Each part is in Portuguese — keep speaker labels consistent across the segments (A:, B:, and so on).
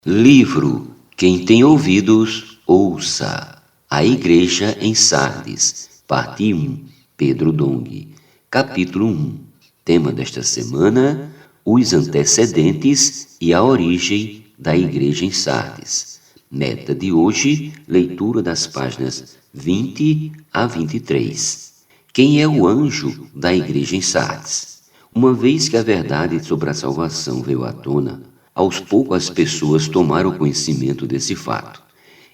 A: Livro Quem tem ouvidos, ouça. A Igreja em Sardes, parte 1, Pedro Dong. Capítulo 1. Tema desta semana: os antecedentes e a origem da Igreja em Sardes. Meta de hoje: leitura das páginas 20 a 23. Quem é o anjo da Igreja em Sardes? Uma vez que a verdade sobre a salvação veio à tona, aos poucos as pessoas tomaram conhecimento desse fato.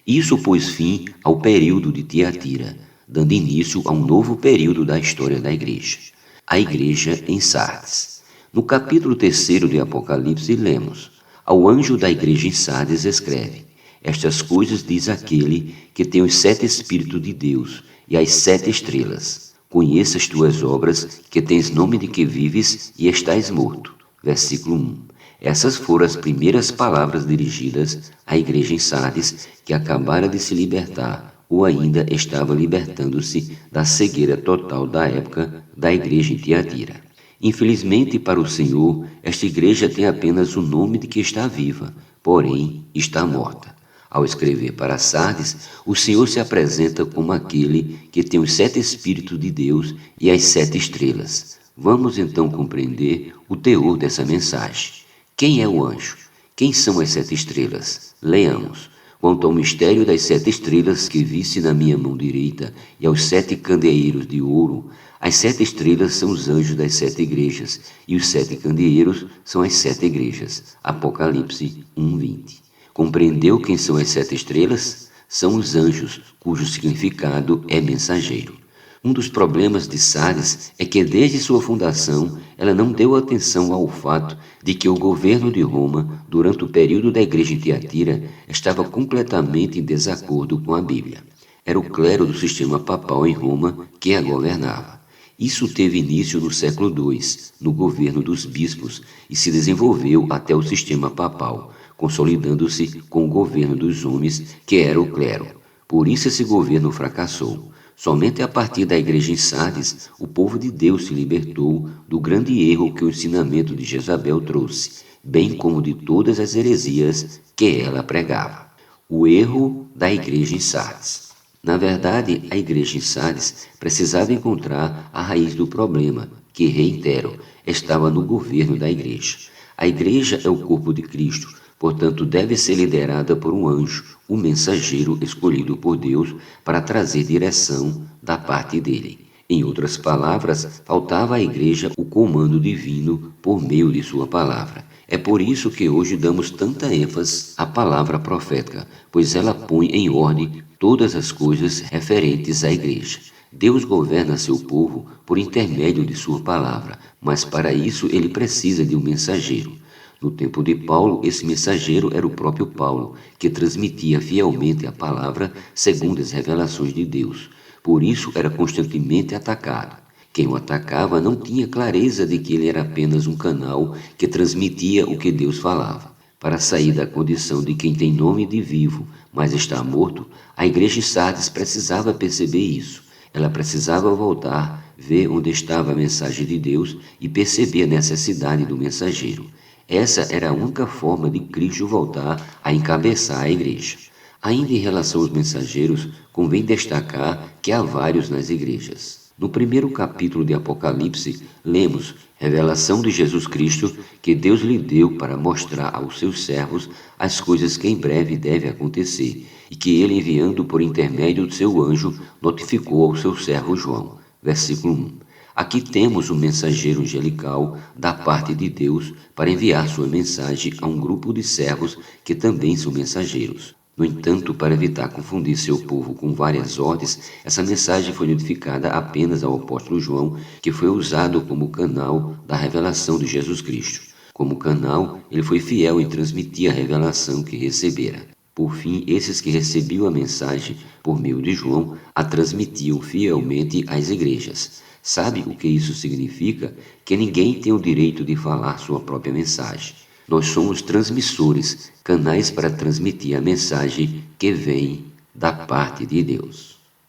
A: Isso pôs fim ao período de Tiatira, dando início a um novo período da história da Igreja, a Igreja em Sardes. No capítulo 3 de Apocalipse lemos: ao anjo da Igreja em Sardes escreve: estas coisas diz aquele que tem os 7 Espíritos de Deus e as 7 estrelas. Conheça as tuas obras, que tens nome de que vives e estás morto. Versículo 1. Essas foram as primeiras palavras dirigidas à igreja em Sardes, que acabara de se libertar ou ainda estava libertando-se da cegueira total da época da igreja em Tiatira. Infelizmente para o Senhor, esta igreja tem apenas o nome de que está viva, porém está morta. Ao escrever para Sardes, o Senhor se apresenta como aquele que tem os 7 Espíritos de Deus e as 7 estrelas. Vamos então compreender o teor dessa mensagem. Quem é o anjo? Quem são as 7 estrelas? Leamos. Quanto ao mistério das 7 estrelas que visse na minha mão direita e aos 7 candeeiros de ouro, as 7 estrelas são os anjos das 7 igrejas e os 7 candeeiros são as 7 igrejas. Apocalipse 1:20. Compreendeu quem são as 7 estrelas? São os anjos, cujo significado é mensageiro. Um dos problemas de Sardes é que desde sua fundação ela não deu atenção ao fato de que o governo de Roma, durante o período da igreja em Tiatira, estava completamente em desacordo com a Bíblia. Era o clero do sistema papal em Roma que a governava. Isso teve início no século II, no governo dos bispos, e se desenvolveu até o sistema papal, consolidando-se com o governo dos homens, que era o clero. Por isso esse governo fracassou. Somente a partir da igreja em Sardes, o povo de Deus se libertou do grande erro que o ensinamento de Jezabel trouxe, bem como de todas as heresias que ela pregava. O erro da igreja em Sardes. Na verdade, a igreja em Sardes precisava encontrar a raiz do problema, que, reitero, estava no governo da igreja. A igreja é o corpo de Cristo, portanto deve ser liderada por um anjo, o mensageiro escolhido por Deus para trazer direção da parte dele. Em outras palavras, faltava à igreja o comando divino por meio de sua palavra. É por isso que hoje damos tanta ênfase à palavra profética, pois ela põe em ordem todas as coisas referentes à igreja. Deus governa seu povo por intermédio de sua palavra, mas para isso ele precisa de um mensageiro. No tempo de Paulo, esse mensageiro era o próprio Paulo, que transmitia fielmente a palavra segundo as revelações de Deus. Por isso era constantemente atacado. Quem o atacava não tinha clareza de que ele era apenas um canal que transmitia o que Deus falava. Para sair da condição de quem tem nome de vivo, mas está morto, a igreja em Sardes precisava perceber isso. Ela precisava voltar, ver onde estava a mensagem de Deus e perceber a necessidade do mensageiro. Essa era a única forma de Cristo voltar a encabeçar a igreja. Ainda em relação aos mensageiros, convém destacar que há vários nas igrejas. No primeiro capítulo de Apocalipse, lemos: revelação de Jesus Cristo que Deus lhe deu para mostrar aos seus servos as coisas que em breve devem acontecer, e que ele, enviando por intermédio do seu anjo, notificou ao seu servo João. Versículo 1. Aqui temos um mensageiro angelical da parte de Deus para enviar sua mensagem a um grupo de servos que também são mensageiros. No entanto, para evitar confundir seu povo com várias ordens, essa mensagem foi notificada apenas ao apóstolo João, que foi usado como canal da revelação de Jesus Cristo. Como canal, ele foi fiel em transmitir a revelação que recebera. Por fim, esses que recebiam a mensagem por meio de João a transmitiam fielmente às igrejas. Sabe o que isso significa? Que ninguém tem o direito de falar sua própria mensagem. Nós somos transmissores, canais para transmitir a mensagem que vem da parte de Deus.